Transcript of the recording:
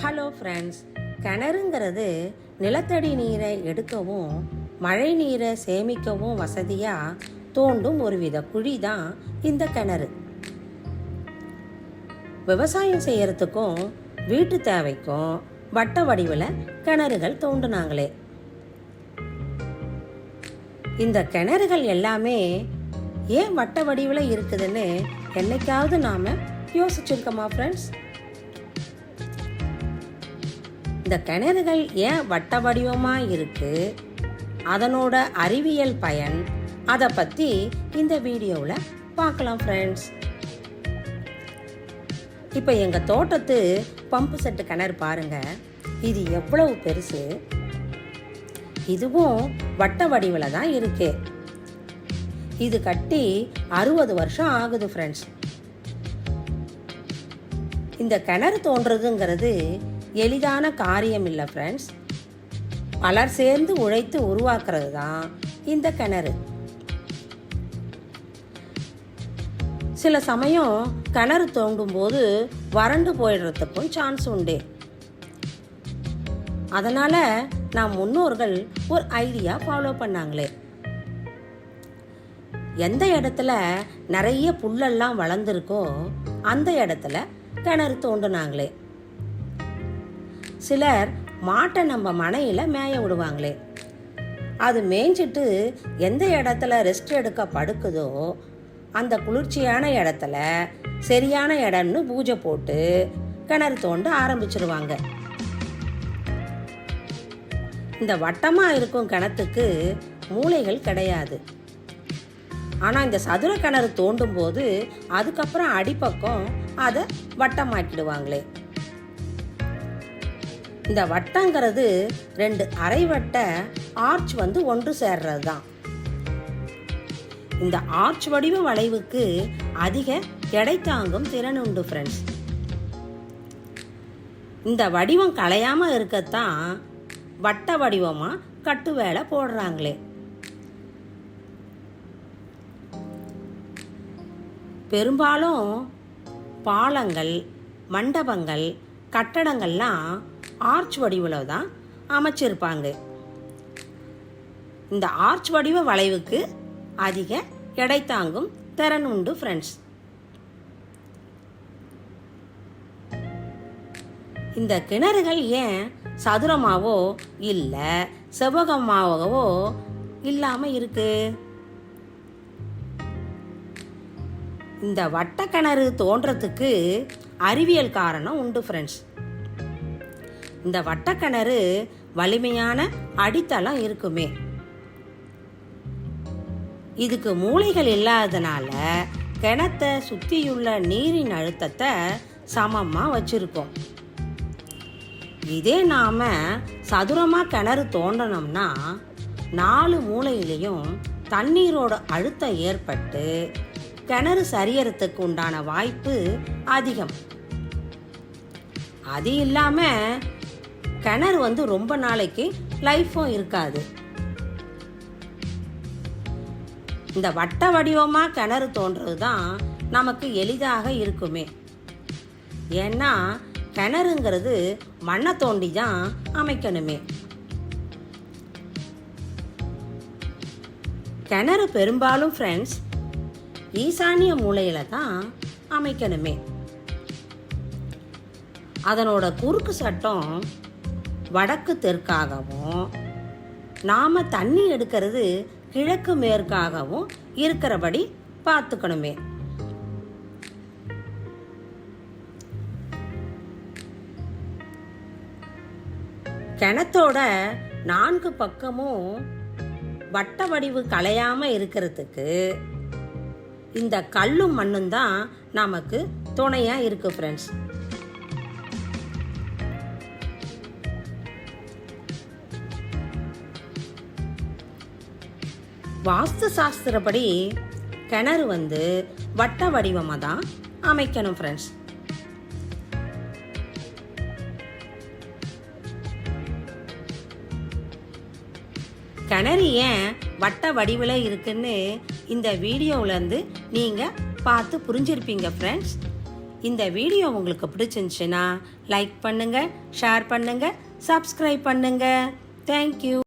Hello friends, கிணறுங்கிறது நிலத்தடி நீரை எடுக்கவும் மழை நீரை சேமிக்கவும் வசதியாக தோண்டும் ஒரு வித குழி தான் இந்த கிணறு. விவசாயம் செய்யறதுக்கும் வீட்டு தேவைக்கும் வட்ட வடிவில் கிணறுகள் தோண்டுனாங்களே. இந்த கிணறுகள் எல்லாமே ஏன் வட்ட வடிவில் இருக்குதுன்னு என்னைக்காவது நாம் யோசிச்சிருக்கோமா ஃப்ரெண்ட்ஸ்? இந்த கிணறுகள் ஏன் வட்ட வடிவமாக இருக்கு, அதனோட அறிவியல் பயன், அதை பற்றி இந்த வீடியோவில் பார்க்கலாம் ஃப்ரெண்ட்ஸ். இப்போ எங்கள் தோட்டத்து பம்பு செட்டு கிணறு பாருங்க, இது எவ்வளவு பெருசு. இதுவும் வட்ட வடிவில் தான் இருக்கு. இது கட்டி 60 வருஷம் ஆகுது ஃப்ரெண்ட்ஸ். இந்த கிணறு தோன்றதுங்கிறது எளிதான காரியம் இல்லை ஃப்ரெண்ட்ஸ். பலர் சேர்ந்து உழைத்து உருவாக்குறது தான் இந்த கிணறு. சில சமயம் கிணறு தோண்டும் போது வறண்டு போயிடுறதுக்கும் சான்ஸ் உண்டு. அதனால நம் முன்னோர்கள் ஒரு ஐடியா ஃபாலோ பண்ணாங்களே. எந்த இடத்துல நிறைய புல்லெல்லாம் வளர்ந்துருக்கோ அந்த இடத்துல கிணறு தோண்டுனாங்களே. சிலர் மாட்டை நம்ம மனையில் மேய விடுவாங்களே. அது மேய்ஞ்சிட்டு எந்த இடத்துல ரெஸ்ட் எடுக்க படுக்குதோ அந்த குளிர்ச்சியான இடத்துல சரியான இடம்னு பூஜை போட்டு கிணறு தோண்ட ஆரம்பிச்சிருவாங்க. இந்த வட்டமாக இருக்கும் கிணத்துக்கு மூளைகள் கிடையாது. ஆனால் இந்த சதுர கிணறு தோண்டும் போது அதுக்கப்புறம் அடிப்பக்கம் அதை வட்டமாக்கிடுவாங்களே. இந்த வட்டங்கிறது 2 அரை வட்ட ஆர்ச் ஒன்று சேர்றது தான். இந்த ஆர்ச் வடிவ வளைவுக்கு அதிக எடை தாங்கும் திறன் உண்டு ஃப்ரெண்ட்ஸ். இந்த வடிவம் கலையாம இருக்கத்தான் வட்ட வடிவமா கட்டு வேலை போடுறாங்களே. பெரும்பாலும் பாலங்கள், மண்டபங்கள், கட்டடங்கள்லாம் ஆர்ச் வடிவில் தான் அமைச்சிருப்பாங்க. இந்த ஆர்ச் வடிவ வளைவுக்கு அதிக எடை தாங்கும் திறன் உண்டு ஃப்ரெண்ட்ஸ். இந்த கிணறுகள் ஏன் சதுரமாவோ இல்லை செவ்வகமாகவோ இல்லாமல் இருக்கு? இந்த வட்ட கிணறு தோன்றதுக்கு அறிவியல் காரணம் உண்டு ஃப்ரெண்ட்ஸ். இந்த வட்டக்கிணறு வலிமையான அடித்தளம் இருக்குமே. இதுக்கு மூளைகள் இல்லாததுனால கிணத்தை சுற்றியுள்ள நீரின் அழுத்தத்தை சமமாக வச்சிருக்கோம். இதே நாம சதுரமாக கிணறு தோண்டனோம்னா 4 மூலையிலையும் தண்ணீரோட அழுத்தம் ஏற்பட்டு கிணறு சரியறதுக்கு உண்டான வாய்ப்பு அதிகம். அது இல்லாமல் கிணறு ரொம்ப நாளைக்கு லைஃப்பும் இருக்காது. இந்த வட்ட வடிவமாக கிணறு தோன்றது தான் நமக்கு எளிதாக இருக்குமே. ஏன்னா கிணறுங்கிறது மண்ணை தோண்டி தான் அமைக்கணுமே. கிணறு பெரும்பாலும் ஃப்ரெண்ட்ஸ் ஈசானிய மூலையில தான் அமைக்கணுமே. அதனோட குறுக்கு சட்டம் வடக்கு தெற்காகவும் நாம தண்ணி எடுக்கிறது கிழக்கு மேற்காகவும் இருக்கிறபடி பார்த்துக்கணுமே. கிணத்தோட 4 பக்கமும் வட்ட வடிவு கலையாம இருக்கிறதுக்கு இந்த கல்லும் மண்ணும் தான் நமக்கு துணையா இருக்கு ஃப்ரெண்ட்ஸ். வாஸ்து சாஸ்திரப்படி கிணறு வட்ட வடிவமாக தான் அமைக்கணும் ஃப்ரெண்ட்ஸ். கிணறு ஏன் வட்ட வடிவில் இருக்குன்னு இந்த வீடியோவிலேருந்து நீங்கள் பார்த்து புரிஞ்சிருப்பீங்க ஃப்ரெண்ட்ஸ். இந்த வீடியோ உங்களுக்கு பிடிச்சிருந்துச்சுன்னா லைக் பண்ணுங்கள், ஷேர் பண்ணுங்கள், சப்ஸ்கிரைப் பண்ணுங்கள். தேங்க்யூ.